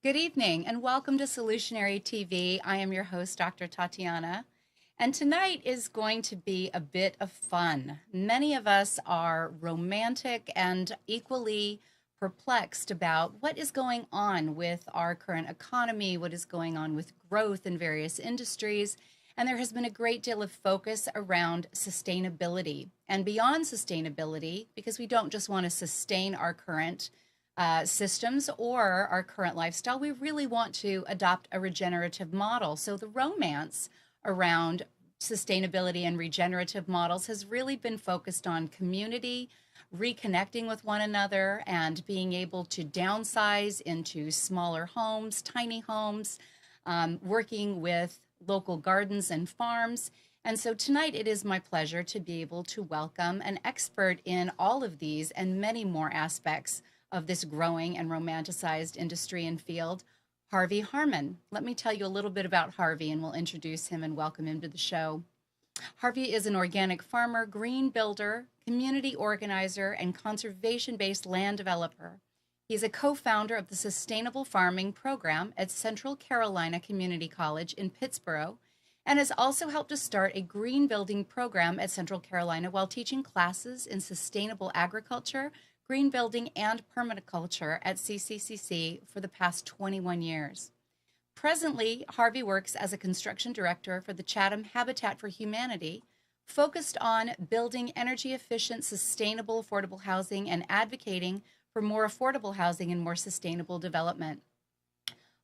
Good evening and welcome to Solutionary TV. I am your host, Dr. Tatiana, and tonight is going to be a bit of fun. Many of us are romantic and equally perplexed about what is going on with our current economy, what is going on with growth in various industries, and there has been a great deal of focus around sustainability and beyond sustainability because we don't just want to sustain our current systems or our current lifestyle. We really want to adopt a regenerative model. So the romance around sustainability and regenerative models has really been focused on community, reconnecting with one another, and being able to downsize into smaller homes, tiny homes, working with local gardens and farms. And so tonight it is my pleasure to be able to welcome an expert in all of these and many more aspects of this growing and romanticized industry and field, Harvey Harman. Let me tell you a little bit about Harvey and we'll introduce him and welcome him to the show. Harvey is an organic farmer, green builder, community organizer, and conservation-based land developer. He's a co-founder of the Sustainable Farming Program at Central Carolina Community College in Pittsburgh, and has also helped to start a green building program at Central Carolina while teaching classes in sustainable agriculture, green building, and permaculture at CCCC for the past 21 years. Presently, Harvey works as a construction director for the Chatham Habitat for Humanity, focused on building energy-efficient, sustainable, affordable housing and advocating for more affordable housing and more sustainable development.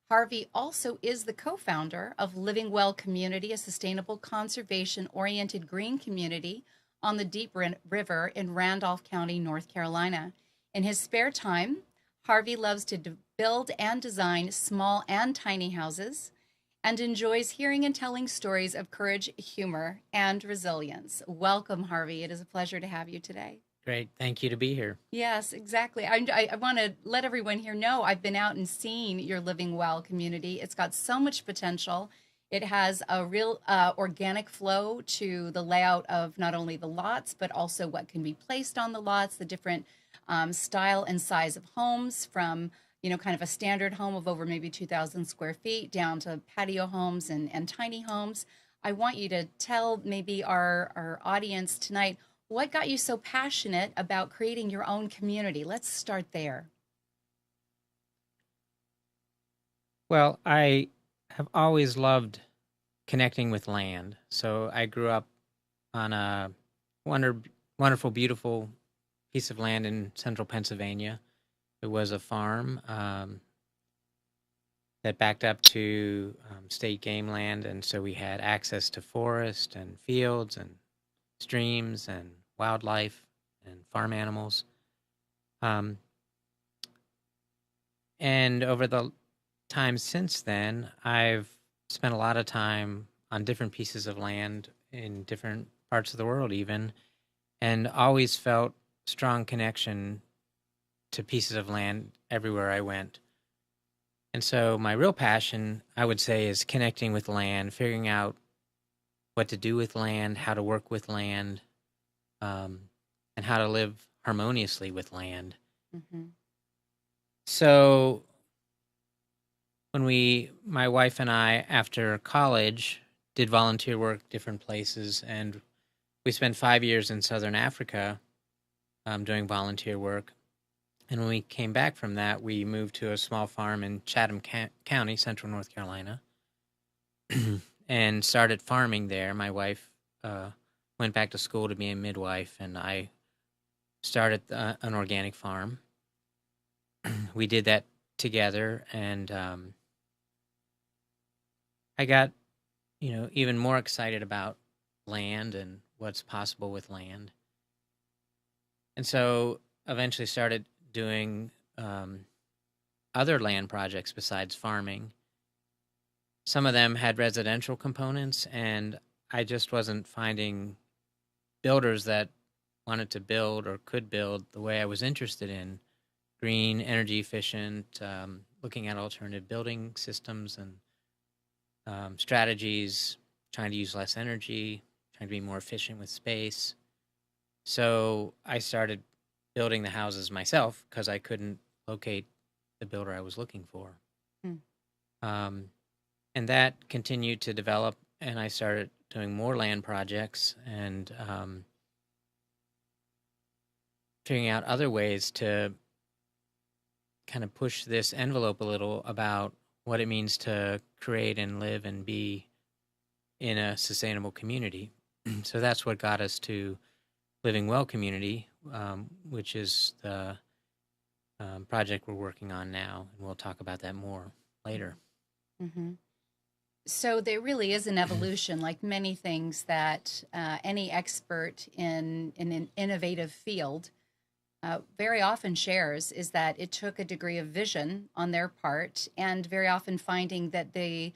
Harvey also is the co-founder of Living Well Community, a sustainable, conservation-oriented green community on the Deep River in Randolph County, North Carolina. In his spare time, Harvey loves to build and design small and tiny houses and enjoys hearing and telling stories of courage, humor, and resilience. Welcome, Harvey. It is a pleasure to have you today. Great. Thank you to be here. Yes, exactly. I want to let everyone here know I've been out and seen your Living Well community. It's got so much potential. It has a real organic flow to the layout of not only the lots, but also what can be placed on the lots, the different style and size of homes from, kind of a standard home of over maybe 2,000 square feet down to patio homes and tiny homes. I want you to tell maybe our audience tonight, what got you so passionate about creating your own community? Let's start there. Well, I have always loved connecting with land. So I grew up on a wonderful, beautiful piece of land in central Pennsylvania. It was a farm that backed up to state game land, and so we had access to forest and fields and streams and wildlife and farm animals. And over the time since then, I've spent a lot of time on different pieces of land in different parts of the world even, and always felt strong connection to pieces of land everywhere I went. And so my real passion, I would say, is connecting with land, figuring out what to do with land, how to work with land, and how to live harmoniously with land. Mm-hmm. So when my wife and I, after college, did volunteer work different places, and we spent 5 years in Southern Africa doing volunteer work. And when we came back from that, we moved to a small farm in Chatham County, central North Carolina, and started farming there. My wife went back to school to be a midwife, and I started an organic farm. We did that together, and I got, even more excited about land and what's possible with land. And so eventually started doing other land projects besides farming. Some of them had residential components, and I just wasn't finding builders that wanted to build or could build the way I was interested in. Green, energy efficient, looking at alternative building systems and strategies, trying to use less energy, trying to be more efficient with space. So I started building the houses myself because I couldn't locate the builder I was looking for. Hmm. And that continued to develop, and I started doing more land projects and figuring out other ways to kind of push this envelope a little about what it means to create and live and be in a sustainable community. So that's what got us to Living Well Community, which is the project we're working on now, and we'll talk about that more later. Mm-hmm. So there really is an evolution, like many things that any expert in an innovative field very often shares, is that it took a degree of vision on their part, and very often finding that the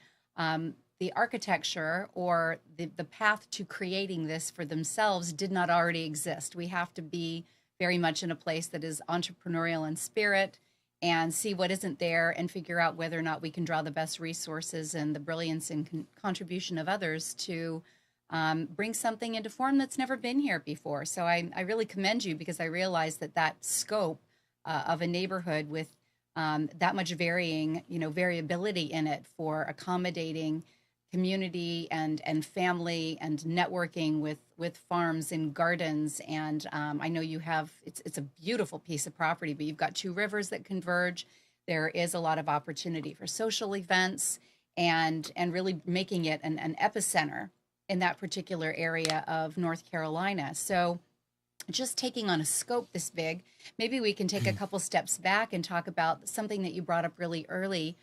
architecture or the path to creating this for themselves did not already exist. We have to be very much in a place that is entrepreneurial in spirit and see what isn't there and figure out whether or not we can draw the best resources and the brilliance and contribution of others to bring something into form that's never been here before. So I really commend you, because I realize that that scope of a neighborhood with that much variability in it for accommodating community and family and networking with farms and gardens. And I know you have, it's a beautiful piece of property, but you've got two rivers that converge. There is a lot of opportunity for social events, and really making it an epicenter in that particular area of North Carolina. So just taking on a scope this big, maybe we can take a couple steps back and talk about something that you brought up really early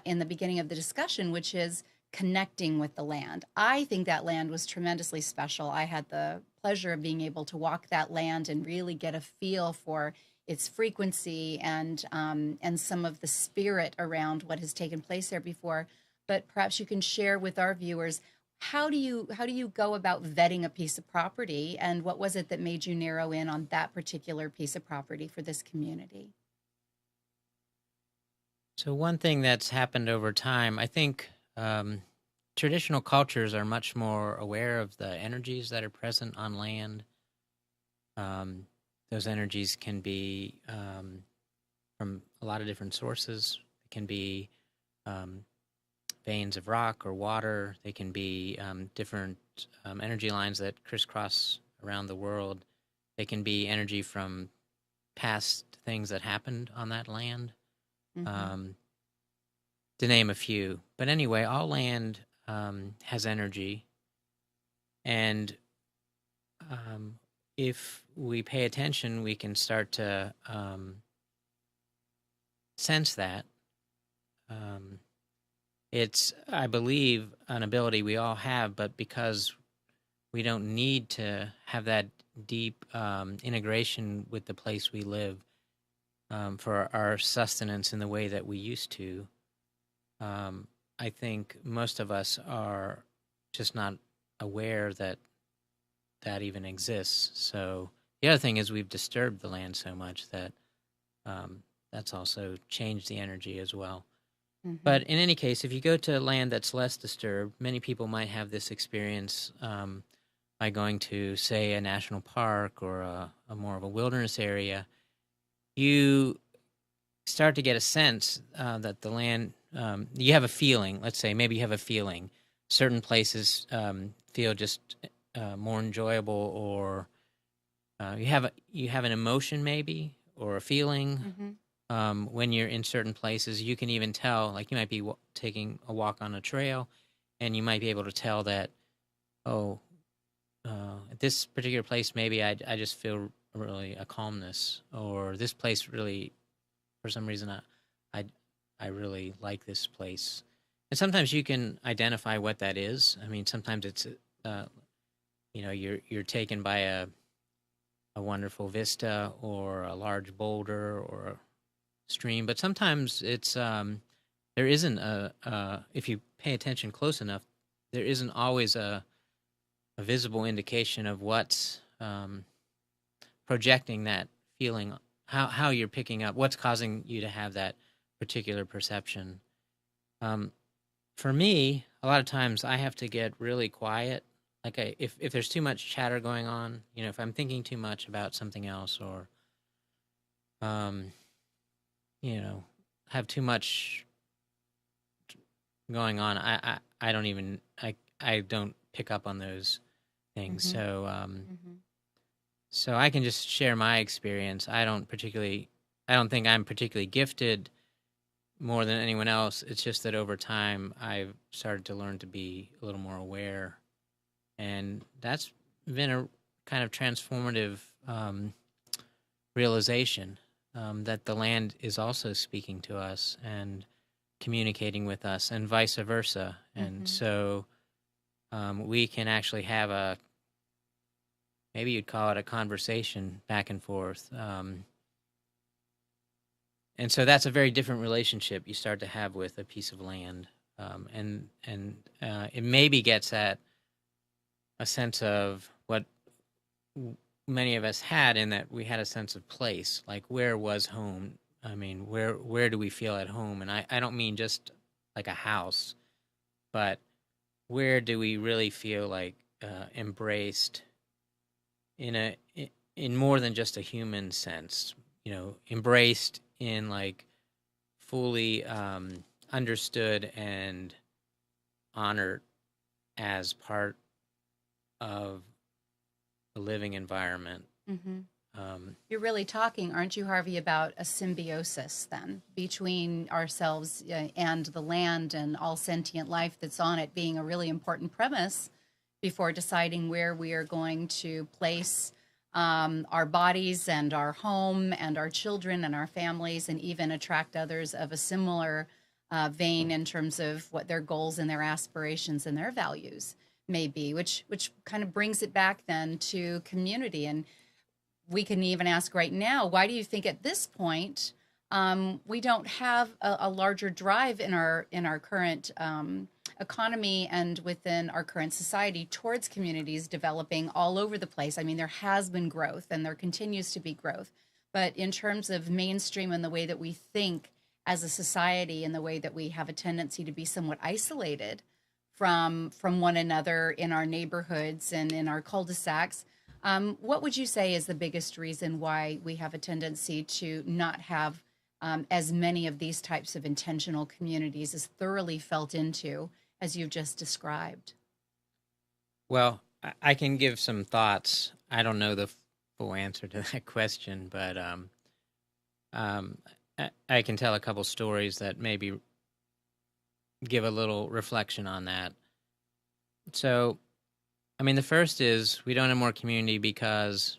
in the beginning of the discussion, which is connecting with the land. I think that land was tremendously special. I had the pleasure of being able to walk that land and really get a feel for its frequency and some of the spirit around what has taken place there before. But perhaps you can share with our viewers, how do you go about vetting a piece of property, and what was it that made you narrow in on that particular piece of property for this community? So one thing that's happened over time, I think traditional cultures are much more aware of the energies that are present on land. Those energies can be from a lot of different sources. It can be veins of rock or water. They can be different energy lines that crisscross around the world. They can be energy from past things that happened on that land, Mm-hmm. to name a few. But anyway, all land has energy, and if we pay attention, we can start to sense that. It's, I believe, an ability we all have, but because we don't need to have that deep integration with the place we live for our sustenance in the way that we used to, I think most of us are just not aware that that even exists. So the other thing is we've disturbed the land so much that that's also changed the energy as well. Mm-hmm. But in any case, if you go to land that's less disturbed, many people might have this experience by going to, say, a national park or a more of a wilderness area. You start to get a sense that the land, you have a feeling, let's say, maybe you have a feeling. Certain places feel just more enjoyable, or you have an emotion maybe, or a feeling. Mm-hmm. When you're in certain places, you can even tell, like you might be taking a walk on a trail, and you might be able to tell that, oh, at this particular place, maybe I just feel really a calmness, or this place really, for some reason, I, I really like this place. And sometimes you can identify what that is. I mean, sometimes it's, you're taken by a wonderful vista or a large boulder or a stream, but sometimes it's there isn't if you pay attention close enough, there isn't always a visible indication of what's projecting that feeling, how you're picking up, what's causing you to have that particular perception. For me, a lot of times I have to get really quiet. Like if there's too much chatter going on, if I'm thinking too much about something else, or um, have too much going on, I don't even I don't pick up on those things. Mm-hmm. So Mm-hmm. so I can just share my experience. I don't think I'm particularly gifted more than anyone else. It's just that over time I've started to learn to be a little more aware, and that's been a kind of transformative realization, that the land is also speaking to us and communicating with us, and vice versa. And Mm-hmm. so we can actually have maybe you'd call it a conversation back and forth. And so that's a very different relationship you start to have with a piece of land. And it maybe gets at a sense of what many of us had, in that we had a sense of place, like where was home. I mean, where do we feel at home? And I don't mean just like a house, but where do we really feel like embraced in in more than just a human sense? Embraced in like fully understood and honored as part of a living environment. Mm-hmm. Um, You're really talking, aren't you, Harvey, about a symbiosis then between ourselves and the land and all sentient life that's on it, being a really important premise before deciding where we are going to place our bodies and our home and our children and our families, and even attract others of a similar vein in terms of what their goals and their aspirations and their values may be, which kind of brings it back then to community. And we can even ask right now, why do you think at this point we don't have a larger drive in our current economy and within our current society towards communities developing all over the place? I mean, there has been growth and there continues to be growth, but in terms of mainstream and the way that we think as a society and the way that we have a tendency to be somewhat isolated from one another in our neighborhoods and in our cul-de-sacs, what would you say is the biggest reason why we have a tendency to not have as many of these types of intentional communities as thoroughly felt into as you've just described? well, I can give some thoughts. I don't know the full answer to that question, but um, I can tell a couple stories that maybe give a little reflection on that. So, I mean, the first is we don't have more community because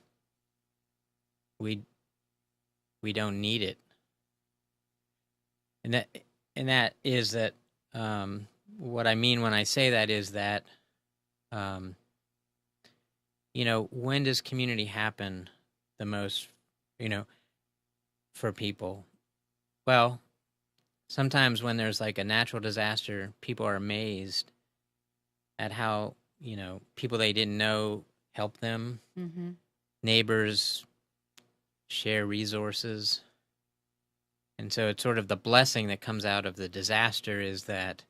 we we don't need it, and that is that. What I mean when I say that is that, um, when does community happen the most, you know, for people? Well, sometimes when there's like a natural disaster, people are amazed at how, people they didn't know help them. Mm-hmm. Neighbors share resources. And so it's sort of the blessing that comes out of the disaster is that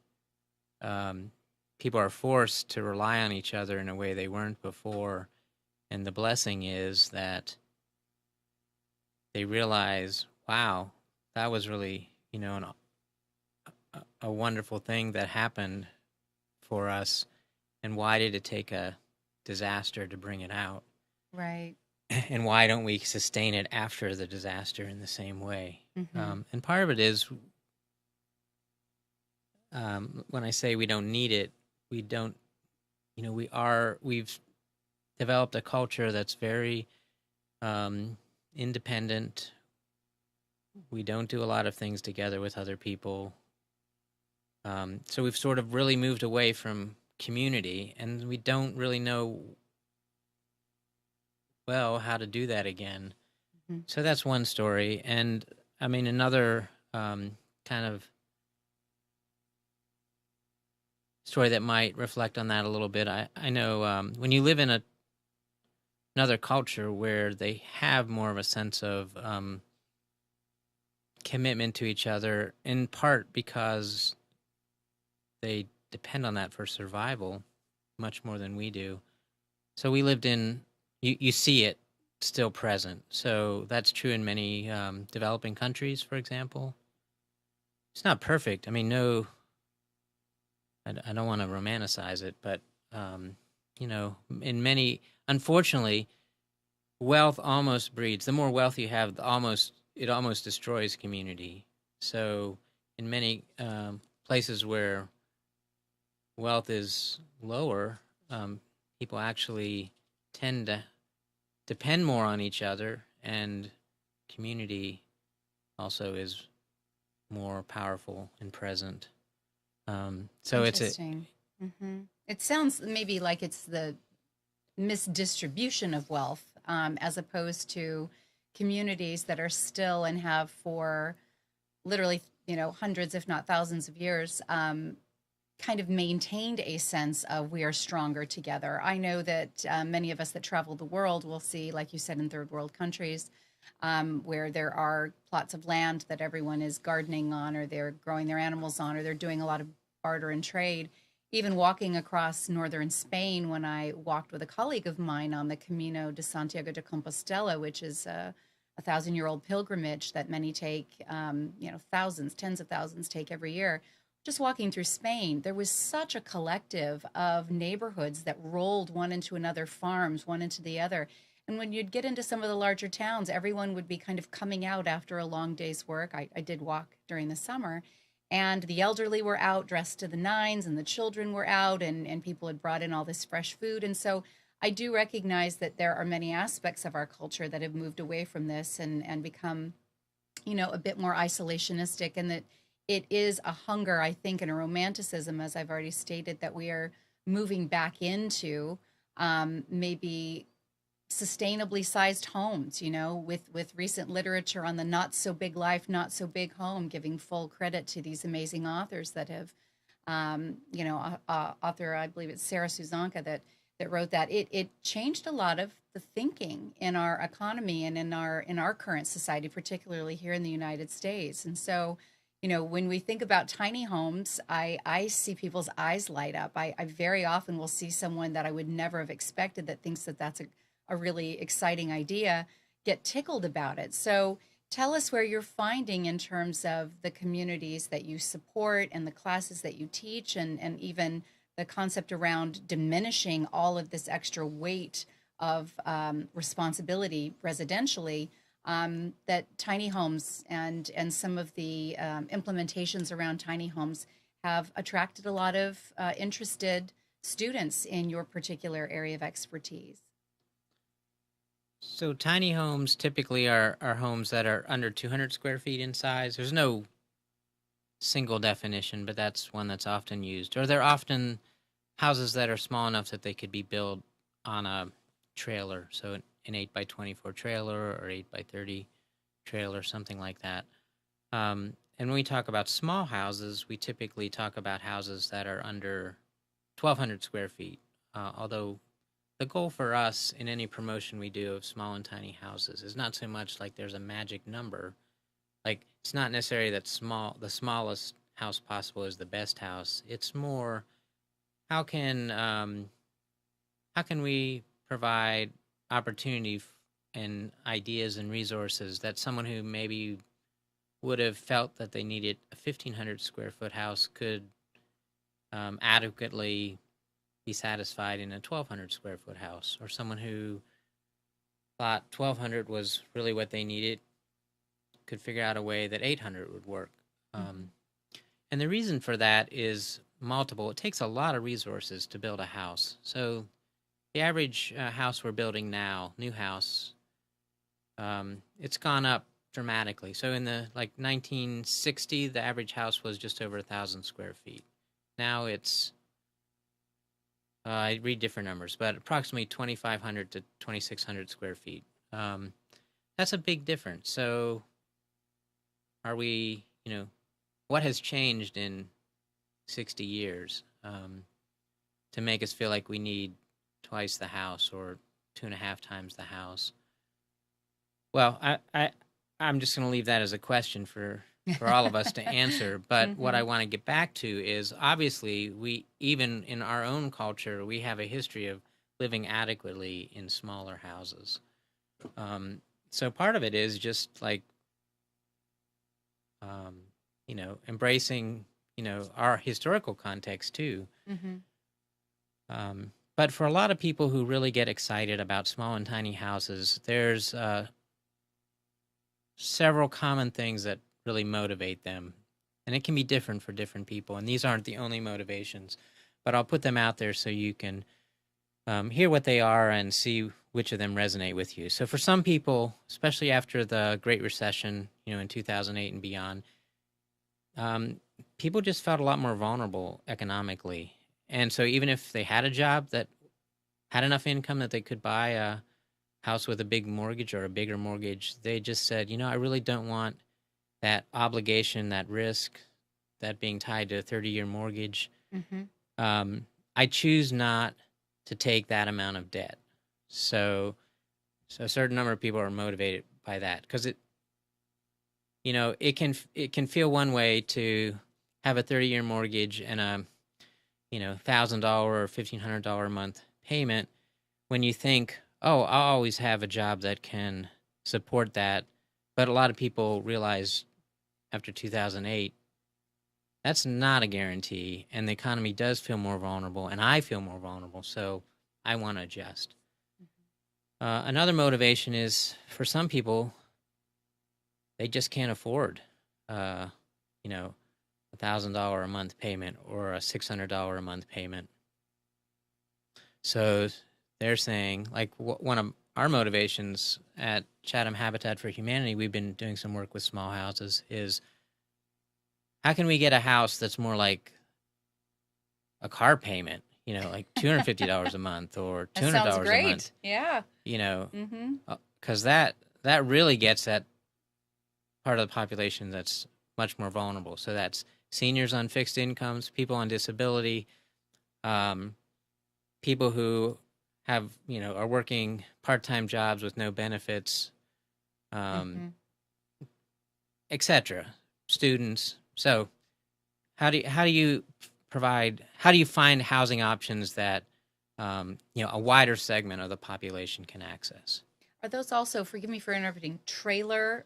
people are forced to rely on each other in a way they weren't before. And the blessing is that they realize, wow, that was really, a wonderful thing that happened for us. And why did it take a disaster to bring it out? Right. And why don't we sustain it after the disaster in the same way? Mm-hmm. And part of it is, when I say we don't need it, we don't, we've developed a culture that's very independent. We don't do a lot of things together with other people. So we've sort of really moved away from community, and we don't really know well how to do that again. Mm-hmm. So that's one story. And I mean, another kind of story that might reflect on that a little bit. I know when you live in another culture where they have more of a sense of commitment to each other, in part because they depend on that for survival much more than we do. So we lived you see it still present. So that's true in many developing countries, for example. It's not perfect. I mean, no I don't want to romanticize it, but you know, unfortunately, wealth almost breeds. The more wealth you have, it almost destroys community. So, in many places where wealth is lower, people actually tend to depend more on each other, and community also is more powerful and present. So it's a Interesting. It sounds maybe like it's the misdistribution of wealth, as opposed to communities that are still and have for literally, hundreds, if not thousands of years, kind of maintained a sense of we are stronger together. I know that many of us that travel the world will see, like you said, in third world countries, where there are plots of land that everyone is gardening on, or they're growing their animals on, or they're doing a lot of barter and trade. Even walking across northern Spain, when I walked with a colleague of mine on the Camino de Santiago de Compostela, which is a thousand-year-old pilgrimage that many take, thousands, tens of thousands take every year. Just walking through Spain, there was such a collective of neighborhoods that rolled one into another, farms, one into the other. And when you'd get into some of the larger towns, everyone would be kind of coming out after a long day's work. I did walk during the summer, and the elderly were out dressed to the nines, and the children were out, and people had brought in all this fresh food. And so I do recognize that there are many aspects of our culture that have moved away from this and become, a bit more isolationistic, and that it is a hunger, I think, and a romanticism, as I've already stated, that we are moving back into, maybe sustainably sized homes, with recent literature on the not so big life, not so big home, giving full credit to these amazing authors that have, author, I believe it's Sarah Suzanka that wrote that. It changed a lot of the thinking in our economy and in our current society, particularly here in the United States. And so, when we think about tiny homes, I see people's eyes light up. I very often will see someone that I would never have expected that thinks that that's a really exciting idea, get tickled about it. So tell us where you're finding in terms of the communities that you support and the classes that you teach, and even the concept around diminishing all of this extra weight of responsibility residentially, that tiny homes and some of the implementations around tiny homes have attracted a lot of interested students in your particular area of expertise. So tiny homes typically are homes that are under 200 square feet in size. There's no single definition, but that's one that's often used. Or they're often houses that are small enough that they could be built on a trailer, so an 8 by 24 trailer or 8 by 30 trailer, something like that. And when we talk about small houses, we typically talk about houses that are under 1,200 square feet, although the goal for us in any promotion we do of small and tiny houses is not so much like there's a magic number. Like, it's not necessarily that the smallest house possible is the best house. It's more, how can we provide opportunity and ideas and resources that someone who maybe would have felt that they needed a 1,500 square foot house could adequately be satisfied in a 1,200 square foot house, or someone who thought 1,200 was really what they needed could figure out a way that 800 would work. And the reason for that is multiple. It takes a lot of resources to build a house. So the average house we're building now, new house, it's gone up dramatically. So in the 1960, the average house was just over 1,000 square feet. Now it's I read different numbers, but approximately 2,500 to 2,600 square feet. That's a big difference. So are we, what has changed in 60 years to make us feel like we need twice the house or 2.5 times the house? Well, I'm just going to leave that as a question for all of us to answer. But what I want to get back to is, obviously, we, even in our own culture, we have a history of living adequately in smaller houses. So part of it is just embracing our historical context too. Mm-hmm. But for a lot of people who really get excited about small and tiny houses, there's several common things that really motivate them. And it can be different for different people. And these aren't the only motivations, but I'll put them out there so you can hear what they are and see which of them resonate with you. So for some people, especially after the Great Recession, in 2008 and beyond, people just felt a lot more vulnerable economically. And so even if they had a job that had enough income that they could buy a house with a big mortgage or a bigger mortgage, they just said, I really don't want that obligation, that risk, that being tied to a 30-year mortgage. Mm-hmm. I choose not to take that amount of debt. So a certain number of people are motivated by that because it can feel one way to have a 30-year mortgage and a $1,000 or $1,500 a month payment when you think, oh, I'll always have a job that can support that. But a lot of people realize after 2008, that's not a guarantee, and the economy does feel more vulnerable, and I feel more vulnerable, so I want to adjust. Another motivation is, for some people, they just can't afford, $1,000 a month payment or a $600 a month payment. So they're saying, like, one of our motivations at Chatham Habitat for Humanity, we've been doing some work with small houses, is how can we get a house that's more like a car payment, like $250 a month or $200 That sounds a great. month? Yeah. Mm-hmm. Because that really gets at part of the population that's much more vulnerable. So that's seniors on fixed incomes, people on disability, people who have, are working part-time jobs with no benefits, etc. Students. So how do you find housing options that a wider segment of the population can access? Are those also, forgive me for interrupting, trailer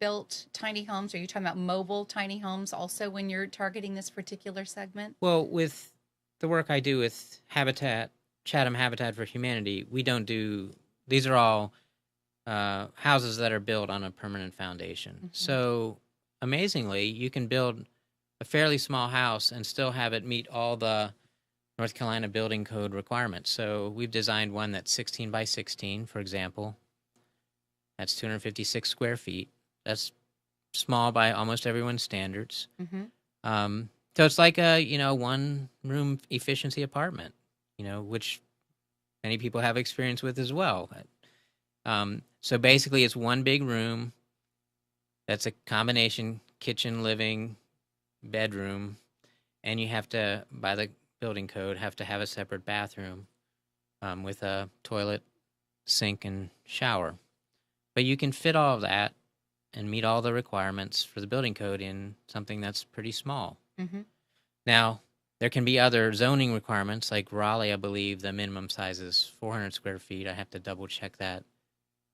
built tiny homes? Are you talking about mobile tiny homes also when you're targeting this particular segment? Well, with the work I do with Chatham Habitat for Humanity, we don't do, these are all houses that are built on a permanent foundation. Mm-hmm. So amazingly, you can build a fairly small house and still have it meet all the North Carolina building code requirements. So we've designed one that's 16 by 16, for example. That's 256 square feet. That's small by almost everyone's standards. Mm-hmm. So it's like a, one-room efficiency apartment, which many people have experience with as well. So basically it's one big room that's a combination kitchen, living, bedroom, and you have to, by the building code, have to have a separate bathroom with a toilet, sink, and shower. But you can fit all of that and meet all the requirements for the building code in something that's pretty small. Mm-hmm. Now, there can be other zoning requirements, like Raleigh, I believe the minimum size is 400 square feet. I have to double check that.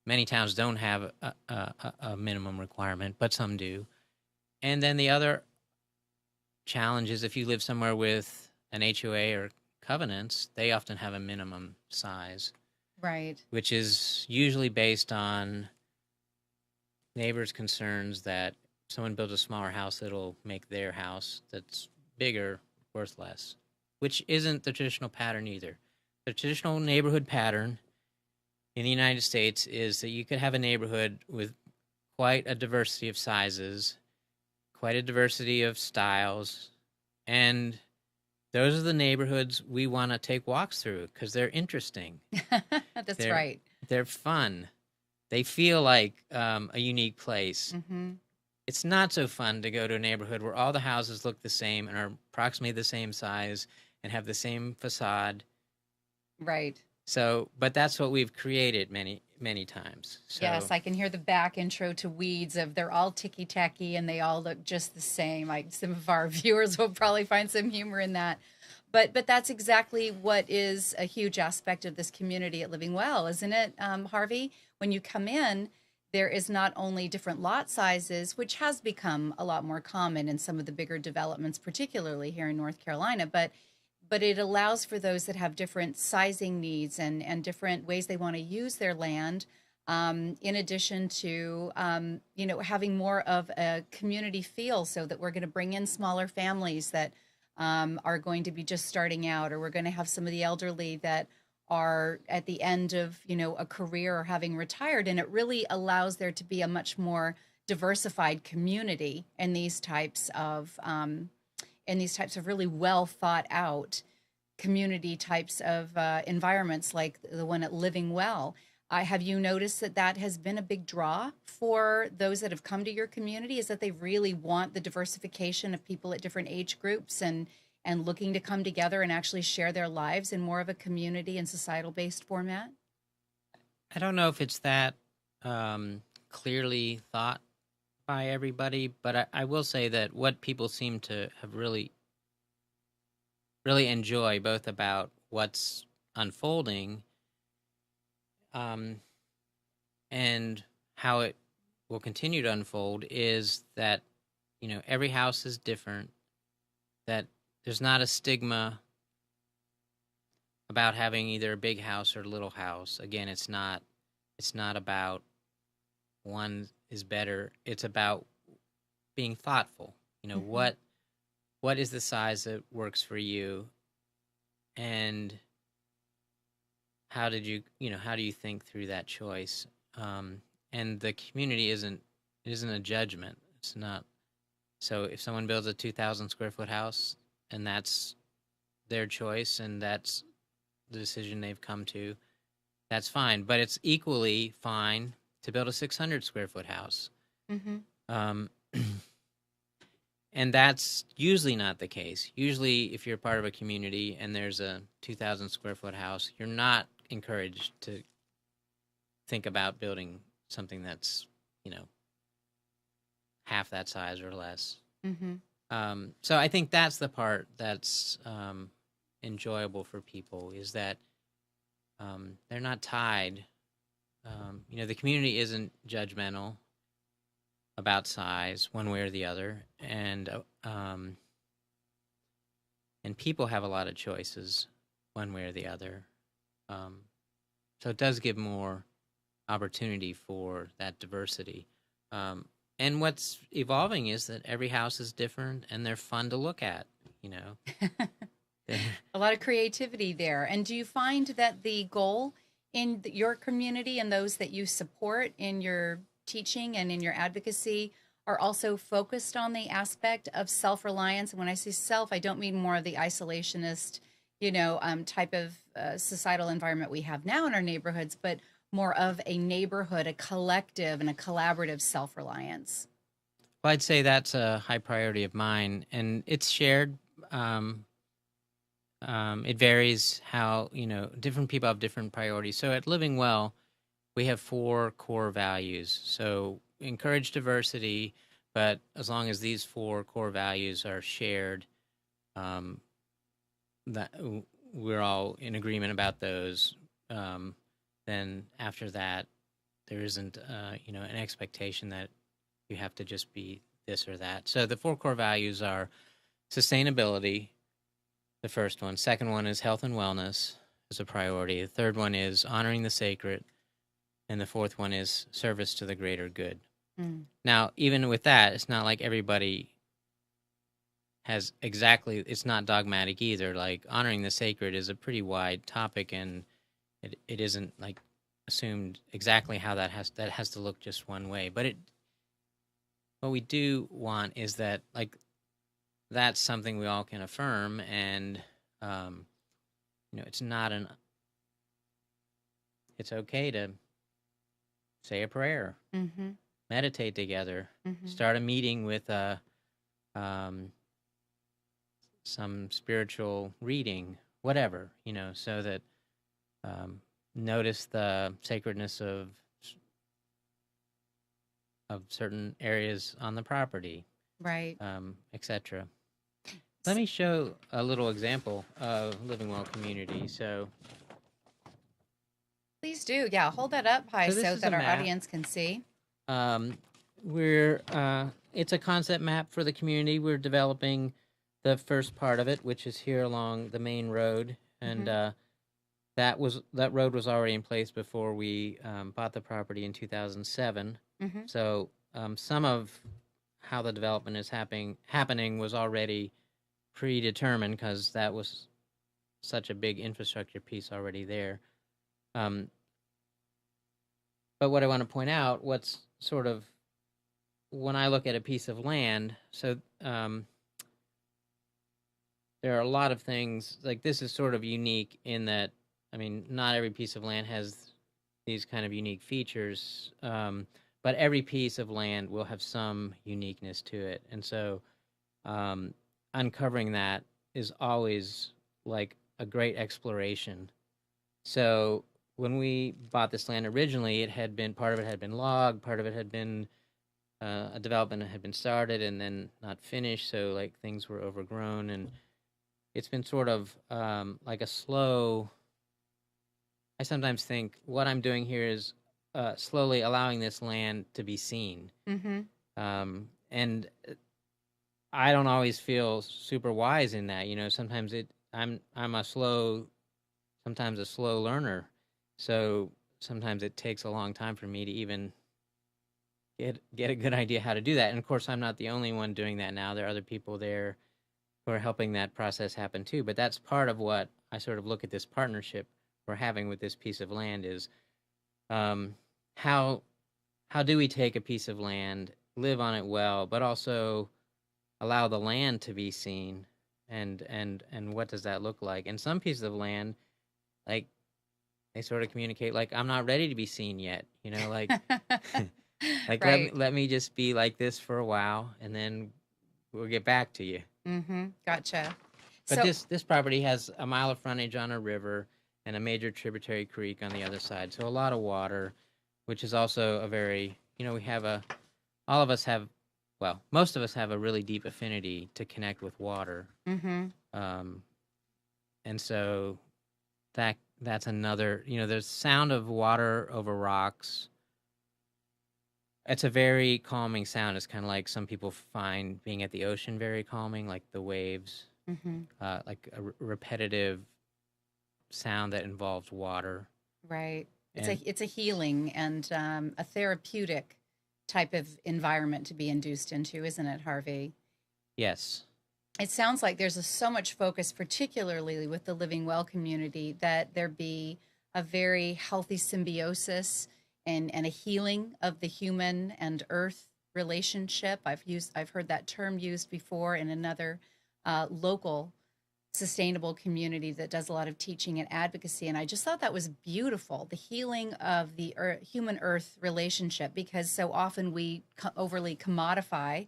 Many towns don't have a minimum requirement, but some do. And then the other challenge is if you live somewhere with an HOA or covenants, they often have a minimum size. Right. Which is usually based on neighbors' concerns that someone builds a smaller house, it'll make their house that's bigger worth less, which isn't the traditional pattern either. The traditional neighborhood pattern in the United States is that you could have a neighborhood with quite a diversity of sizes, quite a diversity of styles, and those are the neighborhoods we want to take walks through because they're interesting. That's right. They're fun. They feel like a unique place. Mm-hmm. It's not so fun to go to a neighborhood where all the houses look the same and are approximately the same size and have the same facade. Right. So, but that's what we've created many, many times. So, yes, I can hear the back intro to Weeds of they're all ticky-tacky and they all look just the same. Like some of our viewers will probably find some humor in that. But that's exactly what is a huge aspect of this community at Living Well, isn't it, Harvey? When you come in, there is not only different lot sizes, which has become a lot more common in some of the bigger developments, particularly here in North Carolina, but it allows for those that have different sizing needs and different ways they want to use their land. In addition to, having more of a community feel, so that we're going to bring in smaller families that are going to be just starting out, or we're going to have some of the elderly that are at the end of, a career or having retired. And it really allows there to be a much more diversified community in these types of really well thought out community types of environments, like the one at Living Well. Have you noticed that that has been a big draw for those that have come to your community? Is that they really want the diversification of people at different age groups and looking to come together and actually share their lives in more of a community and societal based format? I don't know if it's that clearly thought by everybody, but I will say that what people seem to have really enjoy both about what's unfolding and how it will continue to unfold is that, every house is different, that there's not a stigma about having either a big house or a little house. Again, it's not about one is better. It's about being thoughtful. Mm-hmm. What is the size that works for you, and how do you think through that choice? And the community isn't a judgment. It's not. So if someone builds a 2,000 square foot house and that's their choice and that's the decision they've come to, that's fine. But it's equally fine to build a 600 square foot house. Mm-hmm. Um, and that's usually not the case. Usually, if you're part of a community and there's a 2,000 square foot house, you're not encouraged to think about building something that's, half that size or less. Mm-hmm. So I think that's the part that's enjoyable for people, is that they're not tied. The community isn't judgmental about size one way or the other, and people have a lot of choices one way or the other. So it does give more opportunity for that diversity. And what's evolving is that every house is different and they're fun to look at, A lot of creativity there. And do you find that the goal in your community and those that you support in your teaching and in your advocacy are also focused on the aspect of self-reliance? And when I say self, I don't mean more of the isolationist, type of societal environment we have now in our neighborhoods, but more of a neighborhood, a collective and a collaborative self-reliance. Well, I'd say that's a high priority of mine, and it's shared. It varies how, different people have different priorities. So at Living Well, we have 4 core values. So encourage diversity, but as long as these 4 core values are shared, that we're all in agreement about those. Then after that, there isn't, an expectation that you have to just be this or that. So the 4 core values are sustainability, the first one. Second one is health and wellness is a priority. The third one is honoring the sacred. And the fourth one is service to the greater good. Mm. Now, even with that, it's not like everybody has exactly, it's not dogmatic either. Like honoring the sacred is a pretty wide topic, and it isn't like assumed exactly how that has to look just one way. But what we do want is that, like, that's something we all can affirm, and it's okay to say a prayer, Mm-hmm. meditate together, Mm-hmm. start a meeting with some spiritual reading, whatever, so that notice the sacredness of certain areas on the property, Right. etc. Let me show a little example of Living Well community. So Please do. Yeah, hold that up high this so is a that our map. audience can see. Um, we're it's a concept map for the community. We're developing the first part of it, which is here along the main road, and that road was already in place before we bought the property in 2007. Mm-hmm. So some of how the development is happening was already predetermined because that was such a big infrastructure piece already there. Um, but what I want to point out, what's sort of when I look at a piece of land, so there are a lot of things like this is sort of unique in that, I mean, not every piece of land has these kind of unique features, but every piece of land will have some uniqueness to it. And so uncovering that is always like a great exploration. So when we bought this land originally, it had been part of it had been logged, part of it had been a development had been started and then not finished, so like things were overgrown, and it's been sort of like a slow. I sometimes think what I'm doing here is slowly allowing this land to be seen, Mm-hmm. and I don't always feel super wise in that. You know, sometimes I'm sometimes a slow learner, so sometimes it takes a long time for me to even get a good idea how to do that. And of course, I'm not the only one doing that now. There are other people there who are helping that process happen too. But that's part of what I sort of look at this partnership we're having with this piece of land is um, how do we take a piece of land, live on it well, but also allow the land to be seen, and what does that look like? And some pieces of land, like they sort of communicate like I'm not ready to be seen yet, you know, like like Right. let me just be like this for a while, and then we'll get back to you. Mm-hmm. Gotcha. But So, this property has a mile of frontage on a river and a major tributary creek on the other side, so a lot of water, which is also a very, you know, we have a all of us have, well, most of us have a really deep affinity to connect with water, mm-hmm. um, and so that's another, you know, there's sound of water over rocks. It's a very calming sound. It's kind of like some people find being at the ocean very calming, like the waves, Mm-hmm. like a repetitive sound that involves water. Right. And It's a healing and a therapeutic type of environment to be induced into, isn't it, Harvey? yes, It sounds like there's so much focus, particularly with the Living Well community, that there be a very healthy symbiosis and a healing of the human and earth relationship. I've heard that term used before in another local sustainable community that does a lot of teaching and advocacy. And I just thought that was beautiful, the healing of the human earth relationship, because so often we overly commodify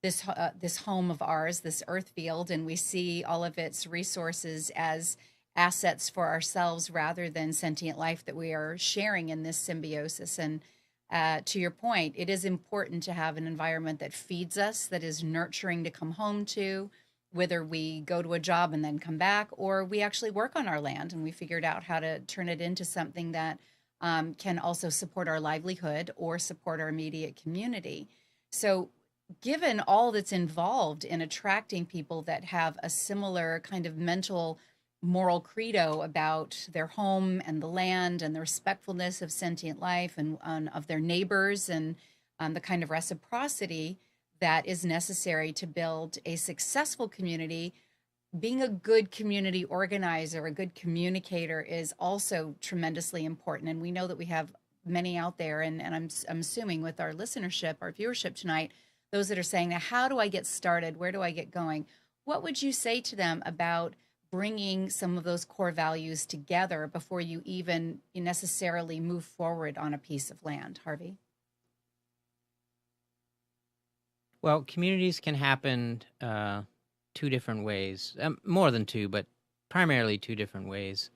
this home of ours, this earth field, and we see all of its resources as assets for ourselves rather than sentient life that we are sharing in this symbiosis. And to your point, it is important to have an environment that feeds us, that is nurturing to come home to, whether we go to a job and then come back, or we actually work on our land and we figured out how to turn it into something that can also support our livelihood or support our immediate community. So given all that's involved in attracting people that have a similar kind of mental moral credo about their home and the land and the respectfulness of sentient life and of their neighbors and the kind of reciprocity that is necessary to build a successful community, being a good community organizer, a good communicator is also tremendously important. And we know that we have many out there, and I'm assuming with our listenership, our viewership tonight, those that are saying, now, how do I get started? Where do I get going? What would you say to them about bringing some of those core values together before you even necessarily move forward on a piece of land, Harvey? well, communities can happen two different ways, more than two, but primarily two different ways.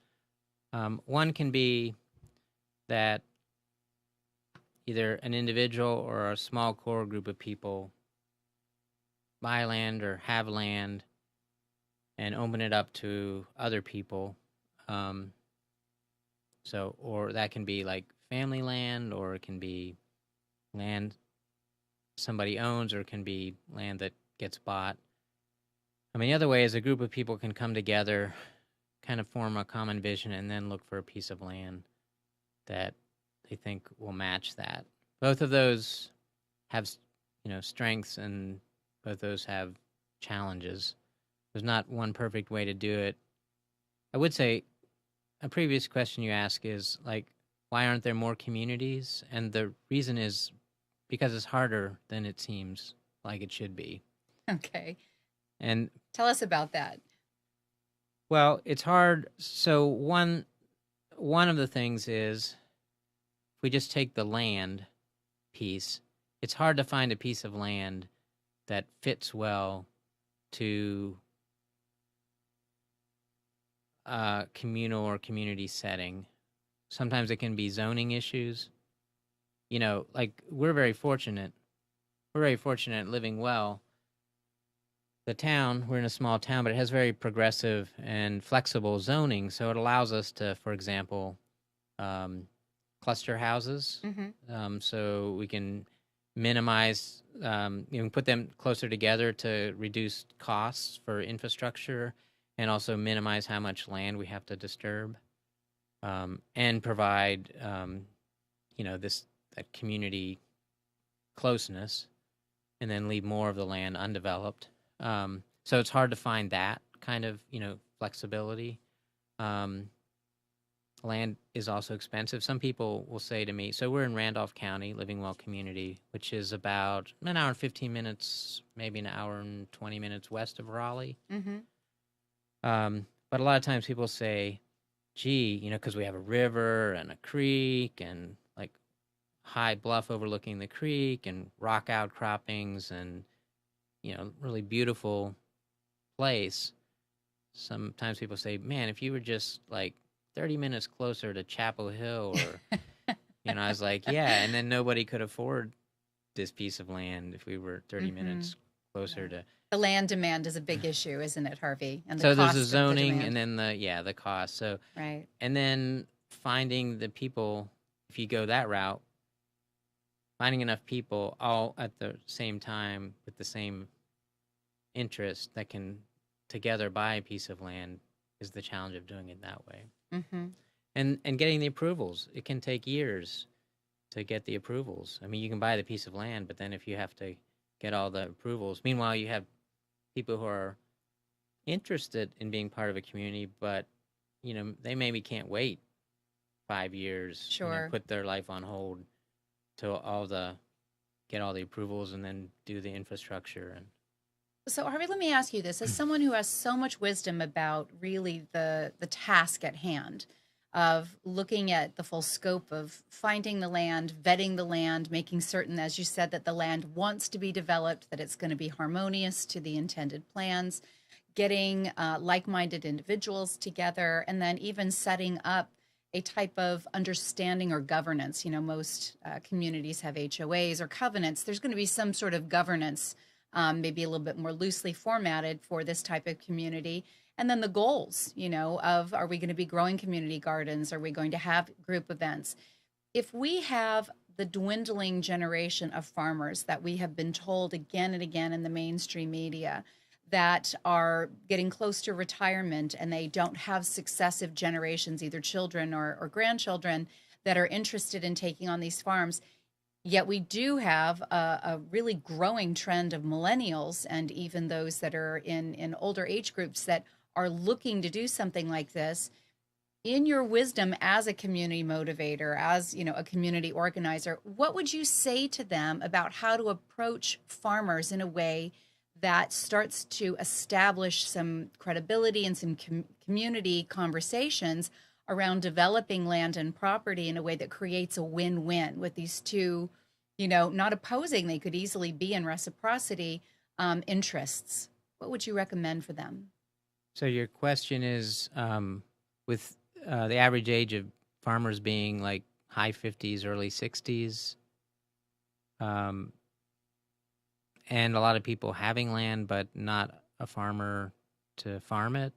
One can be that either an individual or a small core group of people buy land or have land and open it up to other people. Or that can be like family land, or it can be land somebody owns, or it can be land that gets bought. I mean, the other way is a group of people can come together, kind of form a common vision, and then look for a piece of land that they think will match that. Both of those have, strengths, and both those have challenges. There's not one perfect way to do it. I would say a previous question you ask is like, why aren't there more communities? And the reason is because it's harder than it seems like it should be. Okay. And tell us about that. Well, it's hard. So one of the things is, if we just take the land piece, it's hard to find a piece of land that fits well to a communal or community setting. Sometimes it can be zoning issues. Like we're very fortunate. We're very fortunate living well. The town, we're in a small town, but it has very progressive and flexible zoning. So it allows us to, for example, cluster houses. So we can minimize, put them closer together to reduce costs for infrastructure, and also minimize how much land we have to disturb, and provide, that community closeness, and then leave more of the land undeveloped. So it's hard to find that kind of, flexibility. Land is also expensive. Some people will say to me, so we're in Randolph County, Living Well community, which is about an hour and 15 minutes, maybe an hour and 20 minutes west of Raleigh. But a lot of times people say, gee, because we have a river and a creek and like high bluff overlooking the creek and rock outcroppings and, really beautiful place. Sometimes people say, man, if you were just like 30 minutes closer to Chapel Hill, or, I was like, yeah. And then nobody could afford this piece of land if we were 30 minutes closer to. The land demand is a big issue, isn't it, Harvey? And so there's the zoning, and then the cost. So, right. And then finding the people, if you go that route, finding enough people all at the same time with the same interest that can together buy a piece of land is the challenge of doing it that way. And getting the approvals. It can take years to get the approvals. I mean, you can buy the piece of land, but then if you have to get all the approvals, meanwhile you have people who are interested in being part of a community, but they maybe can't wait 5 years, sure, put their life on hold to get all the approvals and then do the infrastructure. And so, Harvey, let me ask you this: as someone who has so much wisdom about really the task at hand of looking at the full scope of finding the land, vetting the land, making certain, as you said, that the land wants to be developed, that it's going to be harmonious to the intended plans, getting like-minded individuals together, and then even setting up a type of understanding or governance. Most communities have HOAs or covenants. There's going to be some sort of governance, maybe a little bit more loosely formatted for this type of community. And then the goals, of, are we going to be growing community gardens? Are we going to have group events? If we have the dwindling generation of farmers that we have been told again and again in the mainstream media that are getting close to retirement, and they don't have successive generations, either children or grandchildren, that are interested in taking on these farms, yet we do have a really growing trend of millennials and even those that are in older age groups that are looking to do something like this. In your wisdom as a community motivator, as a community organizer, what would you say to them about how to approach farmers in a way that starts to establish some credibility and some community conversations around developing land and property in a way that creates a win-win with these two, not opposing, they could easily be in reciprocity, interests? What would you recommend for them? So your question is, with the average age of farmers being like high 50s, early 60s, and a lot of people having land but not a farmer to farm it?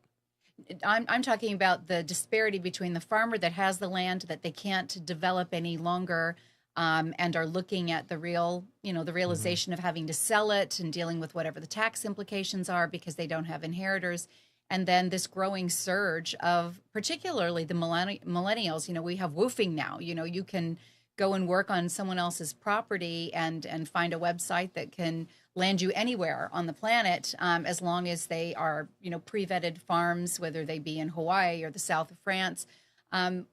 I'm talking about the disparity between the farmer that has the land that they can't develop any longer, and are looking at the real, the Hmm. realization of having to sell it and dealing with whatever the tax implications are because they don't have inheritors. And then this growing surge of particularly the millennials. We have woofing now. You can go and work on someone else's property and find a website that can land you anywhere on the planet, as long as they are pre-vetted farms, whether they be in Hawaii or the south of France.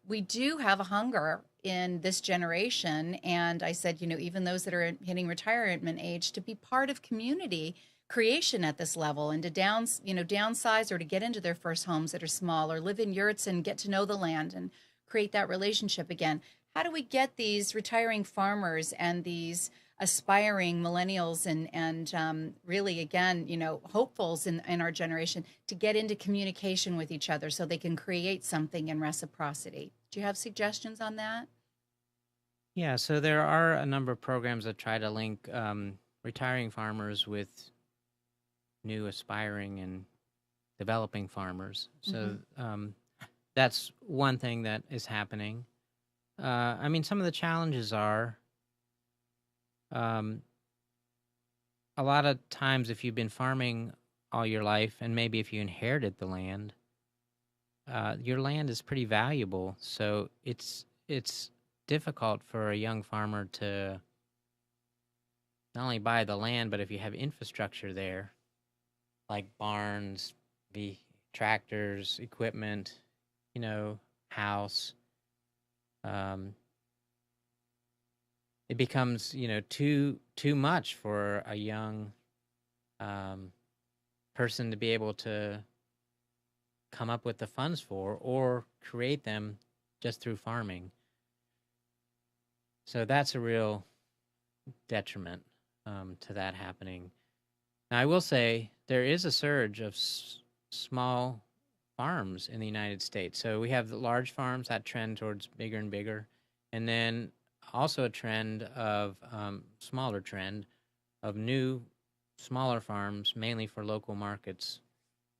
We do have a hunger in this generation, and I said, even those that are hitting retirement age, to be part of community creation at this level, and to downsize or to get into their first homes that are small, or live in yurts and get to know the land and create that relationship again. How do we get these retiring farmers and these aspiring millennials and really, again, hopefuls in our generation, to get into communication with each other so they can create something in reciprocity? Do you have suggestions on that? Yeah, so there are a number of programs that try to link retiring farmers with new aspiring and developing farmers. So that's one thing that is happening. I mean, some of the challenges are um, a lot of times if you've been farming all your life, and maybe if you inherited the land, your land is pretty valuable. So it's difficult for a young farmer to not only buy the land, but if you have infrastructure there, like barns, be tractors, equipment, house, um, it becomes too much for a young um, person to be able to come up with the funds for or create them just through farming. So that's a real detriment to that happening. Now, I will say there is a surge of small farms in the United States. So we have the large farms that trend towards bigger and bigger, and then also a trend of smaller trend of new smaller farms, mainly for local markets,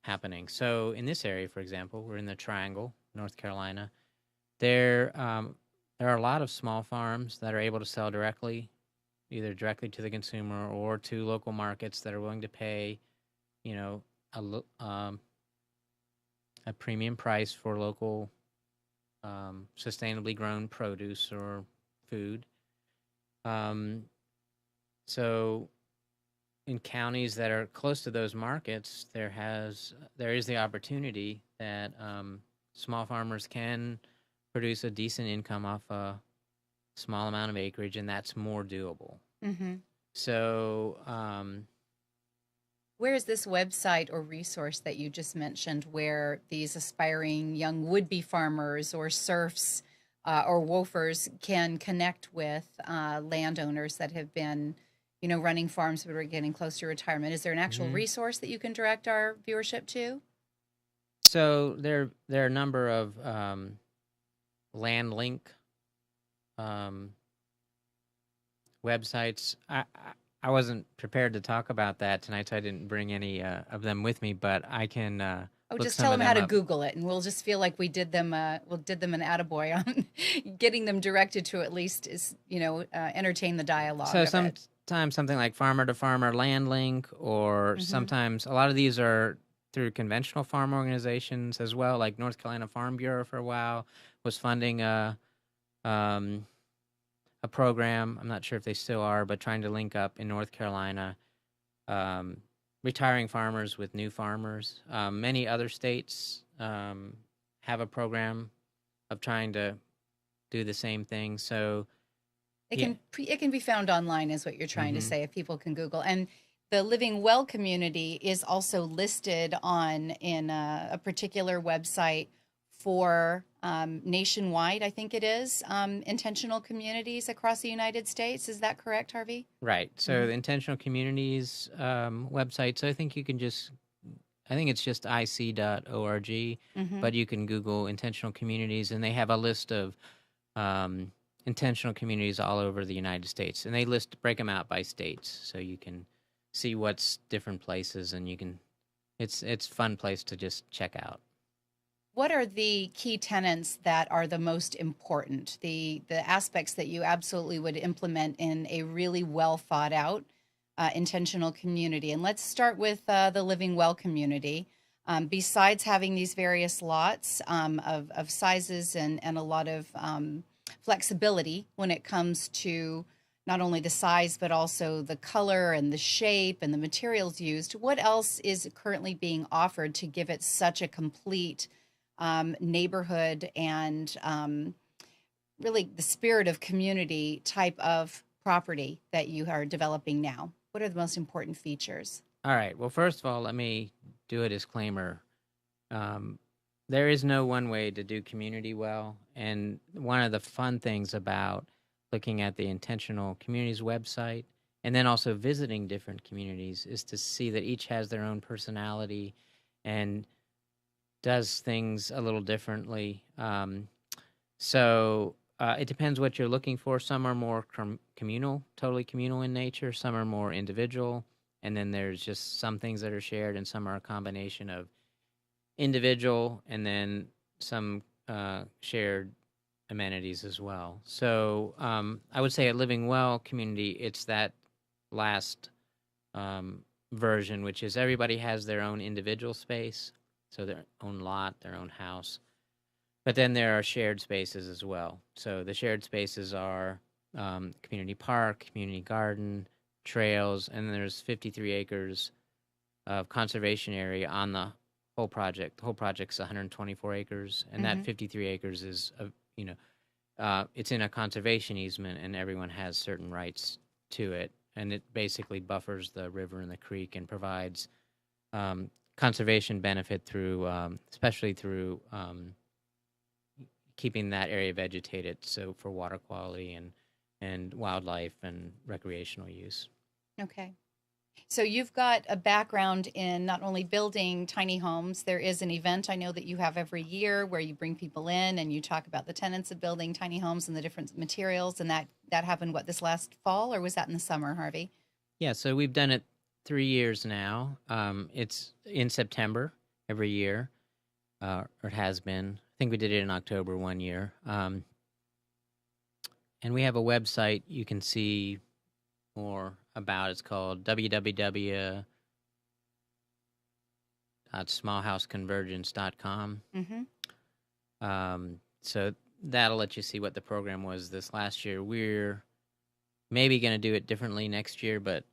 happening. So in this area, for example, we're in the Triangle, North Carolina. There are a lot of small farms that are able to sell directly, either directly to the consumer or to local markets that are willing to pay, you know, a premium price for local sustainably grown produce or food. Um, so in counties that are close to those markets, there is the opportunity that small farmers can produce a decent income off a small amount of acreage, and that's more doable. Mm-hmm. So, Where is this website or resource that you just mentioned where these aspiring young would-be farmers or serfs or woofers can connect with landowners that have been, running farms but are getting close to retirement? Is there an actual mhm. resource that you can direct our viewership to? So there are a number of land link um, websites. I wasn't prepared to talk about that tonight, so I didn't bring any of them with me. But I can Oh, look just some tell of them how them to up. Google it, and we'll just feel like we did them an attaboy on getting them directed to at least entertain the dialogue So of it. sometimes something like Farmer to Farmer Land Link, or Mm-hmm. sometimes a lot of these are through conventional farm organizations as well. Like North Carolina Farm Bureau for a while was funding um, a program. I'm not sure if they still are, but trying to link up in North Carolina um, retiring farmers with new farmers. Many other states have a program of trying to do the same thing. So It yeah. can it can be found online, is what you're trying to Hmm. say, if people can Google. And the Living Well community is also listed on in a particular website for nationwide. I think it is intentional communities across the United States. Is that correct, Harvey? Right. So Mm-hmm. the intentional communities website. So I think you can I think it's just ic.org, Mm-hmm. but you can Google intentional communities, and they have a list of um, intentional communities all over the United States, and they break them out by states, so you can see what's different places, and you can. It's a fun place to just check out. what are the key tenets that are the most important, the aspects that you absolutely would implement in a really well thought out intentional community? And let's start with the Living Well community. Besides having these various lots of sizes and a lot of flexibility when it comes to not only the size, but also the color and the shape and the materials used, what else is currently being offered to give it such a complete neighborhood and really the spirit of community type of property that you are developing now? What are the most important features? All right. Well, first of all, let me do a disclaimer. There is no one way to do community well. And one of the fun things about looking at the Intentional Communities website and then also visiting different communities is to see that each has their own personality and does things a little differently. So it depends what you're looking for. Some are more communal, totally communal in nature. Some are more individual. And then there's just some things that are shared, and some are a combination of individual and then some shared amenities as well. So I would say at Living Well community, it's that last version, which is everybody has their own individual space, so their own lot, their own house. But then there are shared spaces as well. So the shared spaces are community park, community garden, trails, and there's 53 acres of conservation area on the whole project. The whole project's 124 acres, and that 53 acres is, it's in a conservation easement, and everyone has certain rights to it. And it basically buffers the river and the creek and provides conservation benefit through, especially through keeping that area vegetated, so for water quality and wildlife and recreational use. Okay. So you've got a background in not only building tiny homes. There is an event I know that you have every year where you bring people in and you talk about the tenets of building tiny homes and the different materials. And that happened, this last fall, or was that in the summer, Harvey? Yeah, so we've done it 3 years now. It's in September every year, or it has been. I think we did it in October one year. And we have a website you can see more about. It's called www.smallhouseconvergence.com. So that'll let you see what the program was this last year. We're maybe going to do it differently next year, but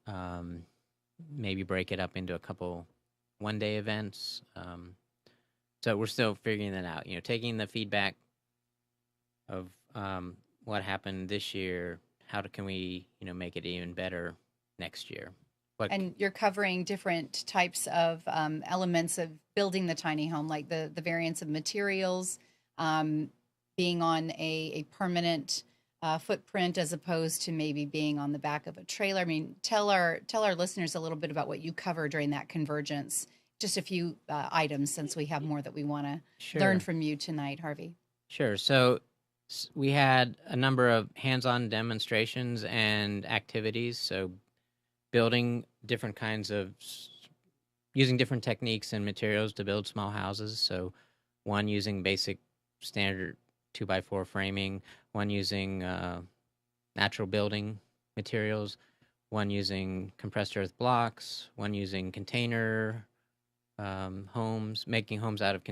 maybe break it up into a couple one-day events. So we're still figuring that out. Taking the feedback of what happened this year, how can we, make it even better next year? And you're covering different types of elements of building the tiny home, like the variants of materials, being on a permanent footprint as opposed to maybe being on the back of a trailer. I mean, tell our listeners a little bit about what you cover during that convergence. Just a few items, since we have more that we want to learn from you tonight, Harvey. Sure. So we had a number of hands-on demonstrations and activities. So building different kinds of, using different techniques and materials to build small houses. So one using basic standard 2x4 framing, one using natural building materials, one using compressed earth blocks, one using container homes, making homes out of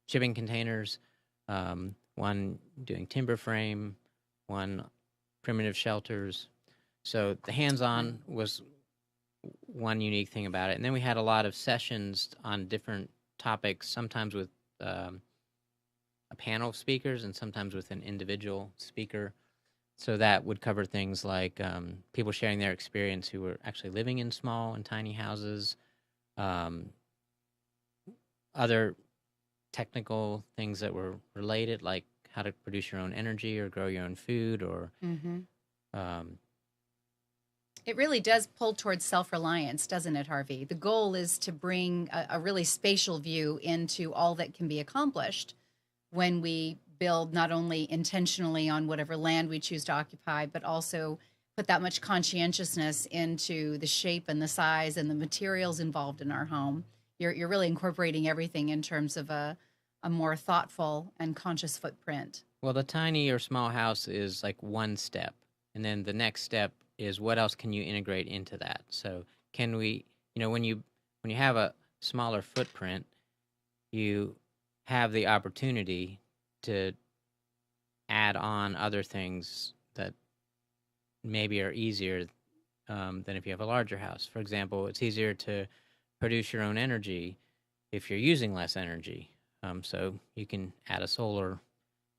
shipping containers, one doing timber frame, one primitive shelters. So the hands-on was one unique thing about it. And then we had a lot of sessions on different topics, sometimes with a panel of speakers and sometimes with an individual speaker. So that would cover things like people sharing their experience who were actually living in small and tiny houses, other technical things that were related, like how to produce your own energy or grow your own food, or it really does pull towards self-reliance, doesn't it, Harvey? The goal is to bring a really spatial view into all that can be accomplished when we build not only intentionally on whatever land we choose to occupy, but also put that much conscientiousness into the shape and the size and the materials involved in our home you're really incorporating everything in terms of a more thoughtful and conscious footprint. Well, the tiny or small house is like one step, and then the next step is what else can you integrate into that? So can we, when you have a smaller footprint, you have the opportunity to add on other things that maybe are easier than if you have a larger house. For example, it's easier to produce your own energy if you're using less energy. So you can add a solar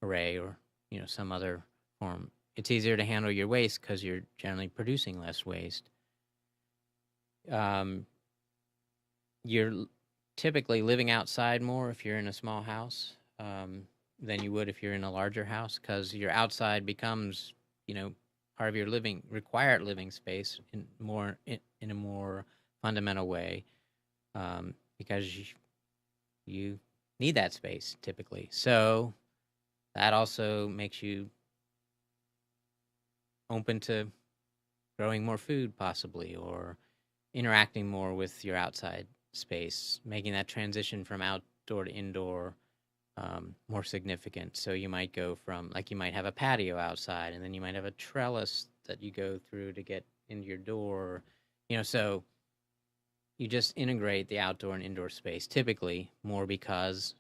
array or some other form. It's easier to handle your waste because you're generally producing less waste. You're typically living outside more if you're in a small house than you would if you're in a larger house, because your outside becomes part of your required living space in a more fundamental way, because you need that space typically. So that also makes you open to growing more food possibly, or interacting more with your outside space, making that transition from outdoor to indoor more significant. So you might go from, like, you might have a patio outside, and then you might have a trellis that you go through to get into your door. So you just integrate the outdoor and indoor space typically more, because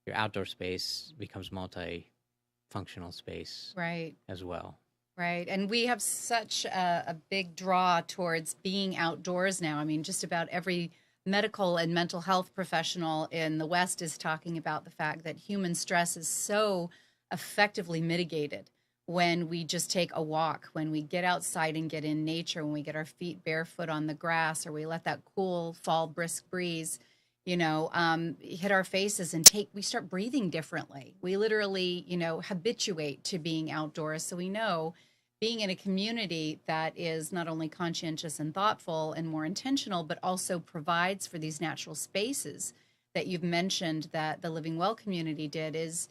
your outdoor space becomes multi-functional space, Right. as well. Right. And we have such a big draw towards being outdoors now. I mean, just about every medical and mental health professional in the West is talking about the fact that human stress is so effectively mitigated when we just take a walk, when we get outside and get in nature, when we get our feet barefoot on the grass, or we let that cool fall brisk breeze, hit our faces, and we start breathing differently. We literally, habituate to being outdoors. So we know being in a community that is not only conscientious and thoughtful and more intentional, but also provides for these natural spaces that you've mentioned that the Living Well community did is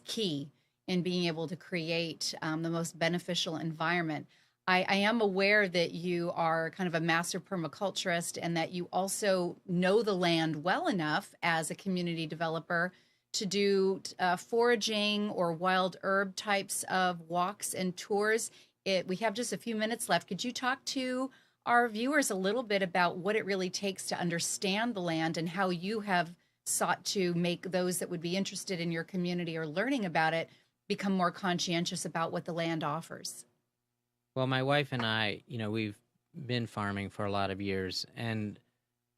key in being able to create the most beneficial environment. I am aware that you are kind of a master permaculturist, and that you also know the land well enough as a community developer to do foraging or wild herb types of walks and tours. We have just a few minutes left. Could you talk to our viewers a little bit about what it really takes to understand the land, and how you have sought to make those that would be interested in your community or learning about it become more conscientious about what the land offers? Well, my wife and I, we've been farming for a lot of years, and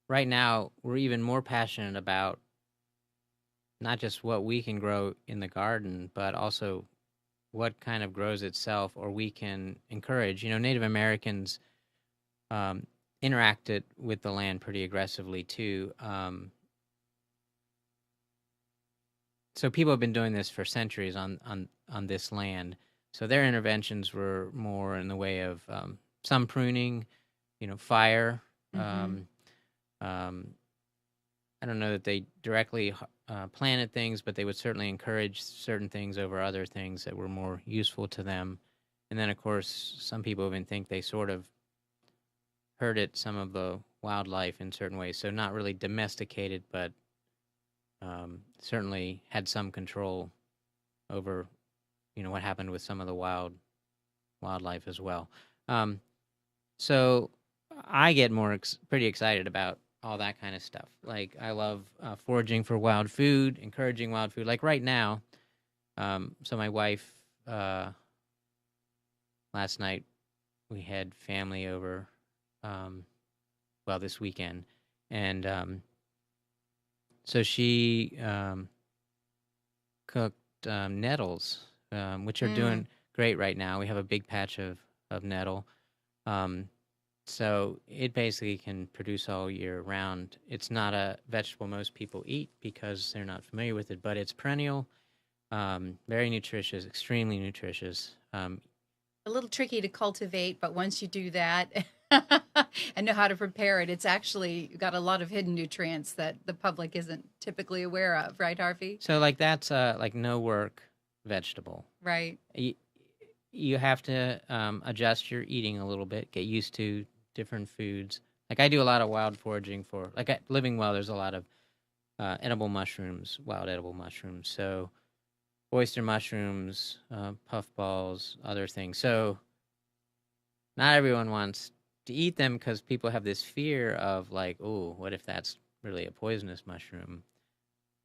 right now we're even more passionate about not just what we can grow in the garden, but also what kind of grows itself, or we can encourage. Native Americans interacted with the land pretty aggressively too. So people have been doing this for centuries on this land. So their interventions were more in the way of some pruning, fire. Mm-hmm. I don't know that they directly planted things, but they would certainly encourage certain things over other things that were more useful to them. And then, of course, some people even think they sort of hurted some of the wildlife in certain ways. So not really domesticated, but certainly had some control over what happened with some of the wildlife as well. So I get pretty excited about all that kind of stuff. Like, I love foraging for wild food, encouraging wild food. Like right now, so my wife, last night we had family over, this weekend, and so she cooked nettles, which are doing great right now. We have a big patch of nettle. So it basically can produce all year round. It's not a vegetable most people eat because they're not familiar with it, but it's perennial, very nutritious, extremely nutritious. A little tricky to cultivate, but once you do that and know how to prepare it, it's actually got a lot of hidden nutrients that the public isn't typically aware of, right, Harvey? So like that's like no work vegetable. Right. You have to adjust your eating a little bit, get used to different foods. Like I do a lot of wild foraging for, like at Living Well, there's a lot of edible mushrooms, wild edible mushrooms. So oyster mushrooms, puffballs, other things. So not everyone wants to eat them because people have this fear of like, oh, what if that's really a poisonous mushroom?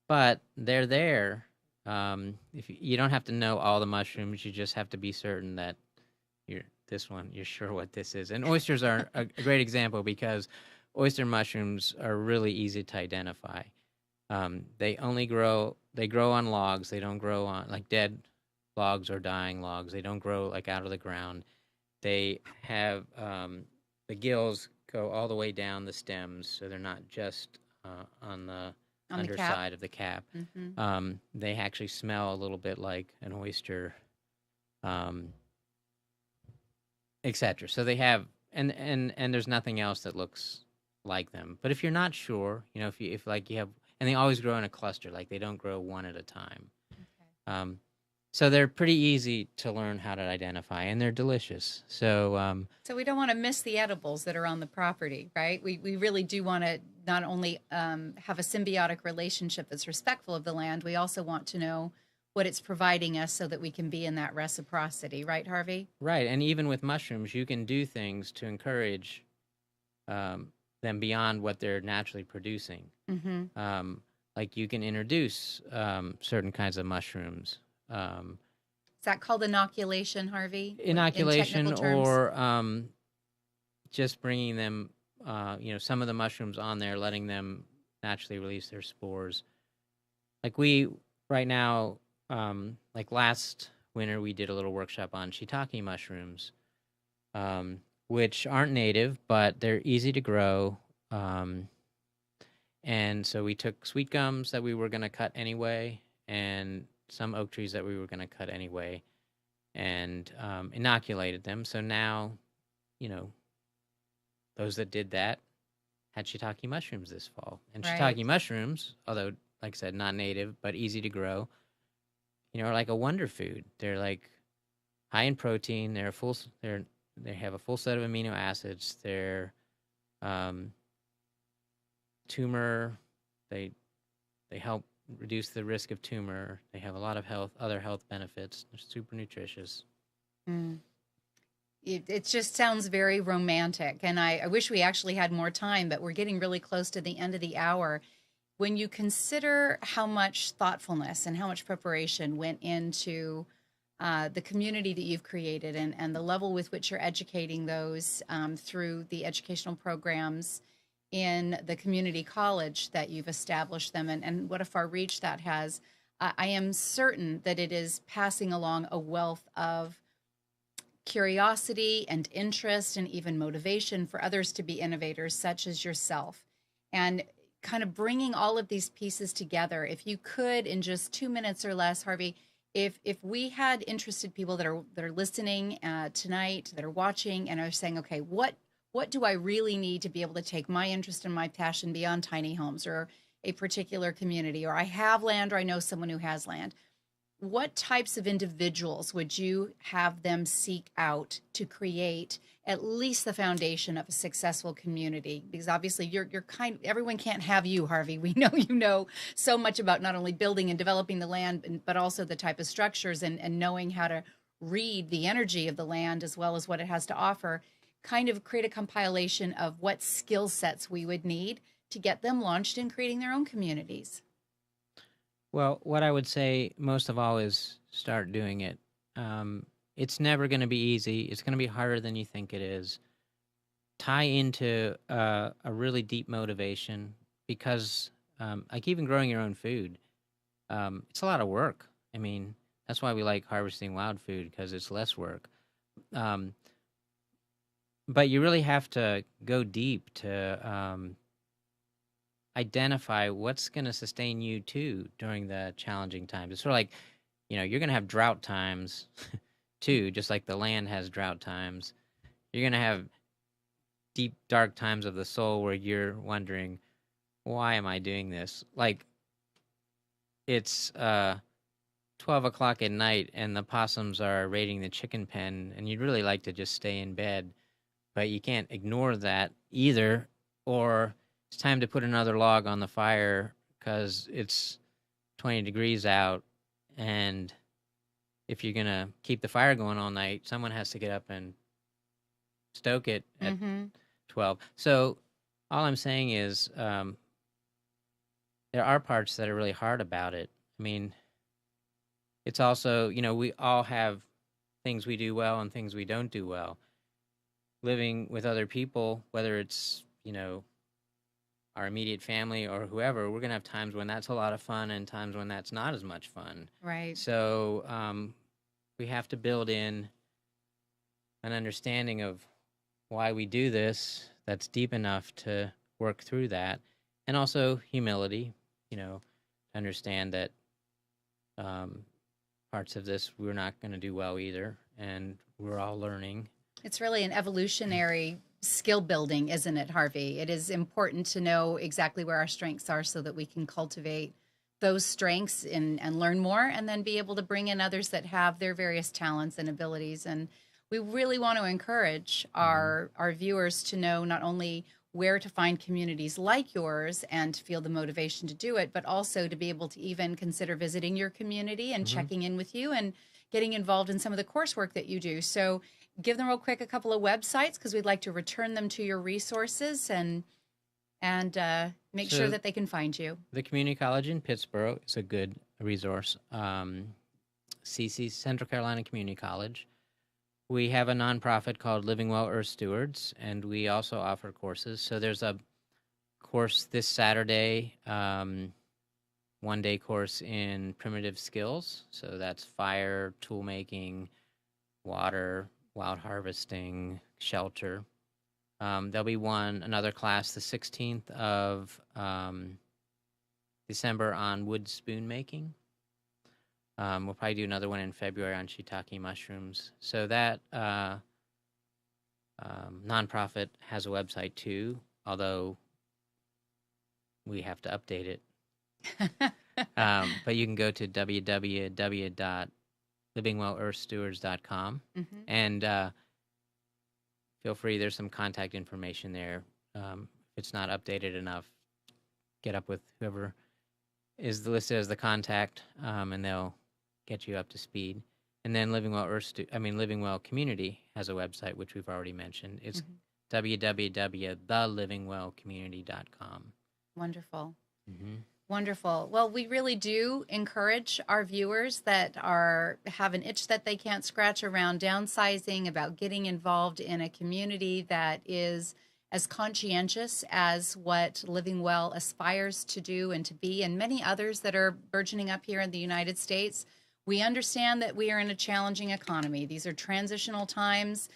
But they're there. If you don't have to know all the mushrooms, you just have to be certain that you're sure what this is. And oysters are a great example because oyster mushrooms are really easy to identify. They grow on logs. They don't grow on like dead logs or dying logs. They don't grow like out of the ground. They have the gills go all the way down the stems, so they're not just on the On the cap. underside of the cap. Mm-hmm. They actually smell a little bit like an oyster, etc. So they have, and there's nothing else that looks like them. But if you're not sure, if like you have, and they always grow in a cluster, like they don't grow one at a time. Okay. So they're pretty easy to learn how to identify, and they're delicious. So So we don't want to miss the edibles that are on the property, right? We really do want to not only have a symbiotic relationship that's respectful of the land, we also want to know what it's providing us so that we can be in that reciprocity, right, Harvey? right, and even with mushrooms, you can do things to encourage them beyond what they're naturally producing. Mm-hmm. Like you can introduce certain kinds of mushrooms. Is that called inoculation, Harvey? Inoculation In technical terms? or just bringing them, some of the mushrooms on there, letting them naturally release their spores. Like right now, like last winter, we did a little workshop on shiitake mushrooms, which aren't native, but they're easy to grow. And so we took sweet gums that we were going to cut anyway, and some oak trees that we were going to cut anyway, and inoculated them. So now, those that did that had shiitake mushrooms this fall. And Right. shiitake mushrooms, although, like I said, not native, but easy to grow, are like a wonder food. They're like high in protein. They have a full set of amino acids. They're tumor. They help reduce the risk of tumor. They have a lot of other health benefits. They're super nutritious. Mm. It just sounds very romantic. And I wish we actually had more time, but we're getting really close to the end of the hour. When you consider how much thoughtfulness and how much preparation went into the community that you've created and the level with which you're educating those through the educational programs in the community college that you've established them and what a far reach that has, I am certain that it is passing along a wealth of curiosity and interest and even motivation for others to be innovators such as yourself. And kind of bringing all of these pieces together, if you could in just 2 minutes or less, Harvey, if we had interested people that are listening tonight, that are watching and are saying, okay, what do I really need to be able to take my interest and my passion beyond tiny homes or a particular community, or I have land or I know someone who has land, what types of individuals would you have them seek out to create at least the foundation of a successful community? Because obviously everyone can't have you, Harvey. We know you know so much about not only building and developing the land, but also the type of structures and knowing how to read the energy of the land as well as what it has to offer. Kind of create a compilation of what skill sets we would need to get them launched in creating their own communities. Well, what I would say most of all is start doing it. It's never going to be easy. It's going to be harder than you think it is. Tie into a really deep motivation because, like even growing your own food, it's a lot of work. I mean, that's why we like harvesting wild food because it's less work. But you really have to go deep to identify what's going to sustain you too during the challenging times. It's sort of like, you're going to have drought times too, just like the land has drought times. You're going to have deep, dark times of the soul where you're wondering, why am I doing this? Like, it's 12 o'clock at night and the possums are raiding the chicken pen and you'd really like to just stay in bed, but you can't ignore that either or it's time to put another log on the fire because it's 20 degrees out, and if you're going to keep the fire going all night, someone has to get up and stoke it at 12. So all I'm saying is there are parts that are really hard about it. I mean, it's also, we all have things we do well and things we don't do well. Living with other people, whether it's, our immediate family or whoever, we're going to have times when that's a lot of fun and times when that's not as much fun. Right. So we have to build in an understanding of why we do this that's deep enough to work through that. And also humility, to understand that parts of this we're not going to do well either, and we're all learning. It's really an evolutionary skill building, isn't it, Harvey? It is important to know exactly where our strengths are so that we can cultivate those strengths and learn more, and then be able to bring in others that have their various talents and abilities. And we really want to encourage our viewers to know not only where to find communities like yours and to feel the motivation to do it, but also to be able to even consider visiting your community and checking in with you and getting involved in some of the coursework that you do. So give them real quick a couple of websites, because we'd like to return them to your resources and make sure that they can find you. The Community College in Pittsburgh is a good resource. CC, Central Carolina Community College. We have a nonprofit called Living Well Earth Stewards, and we also offer courses. So there's a course this Saturday, one-day course in primitive skills. So that's fire, tool making, water, wild harvesting, shelter. There'll be another class the 16th of December on wood spoon making. We'll probably do another one in February on shiitake mushrooms. So that nonprofit has a website too, although we have to update it. But you can go to www.livingwellearthstewards.com and feel free. There's some contact information there. If it's not updated enough, get up with whoever is listed as the contact, and they'll get you up to speed. And then Living Well Community has a website, which we've already mentioned. It's www.thelivingwellcommunity.com. Wonderful. Wonderful. Well, we really do encourage our viewers that have an itch that they can't scratch around downsizing, about getting involved in a community that is as conscientious as what Living Well aspires to do and to be, and many others that are burgeoning up here in the United States. We understand that we are in a challenging economy. These are transitional times.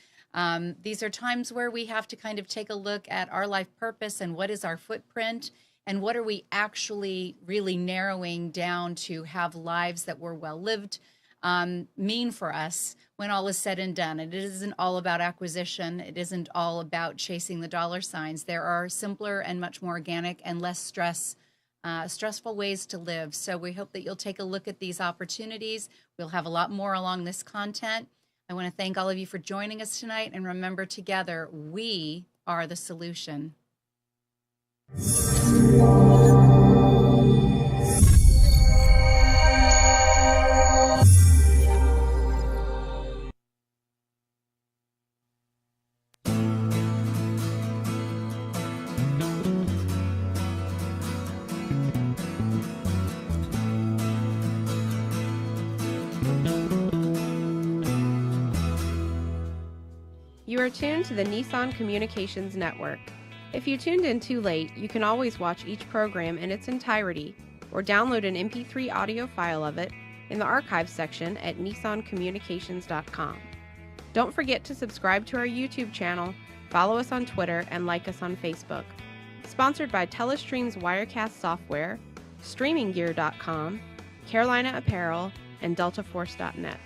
These are times where we have to kind of take a look at our life purpose and what is our footprint, and what are we actually really narrowing down to have lives that were well lived mean for us when all is said and done. It isn't all about acquisition. It isn't all about chasing the dollar signs. There are simpler and much more organic and less stressful ways to live. So we hope that you'll take a look at these opportunities. We'll have a lot more along this content. I want to thank all of you for joining us tonight, and remember, together we are the solution. You are tuned to the Nissan Communications Network. If you tuned in too late, you can always watch each program in its entirety or download an MP3 audio file of it in the archives section at nissancommunications.com. Don't forget to subscribe to our YouTube channel, follow us on Twitter, and like us on Facebook. Sponsored by Telestream's Wirecast software, StreamingGear.com, Carolina Apparel, and DeltaForce.net.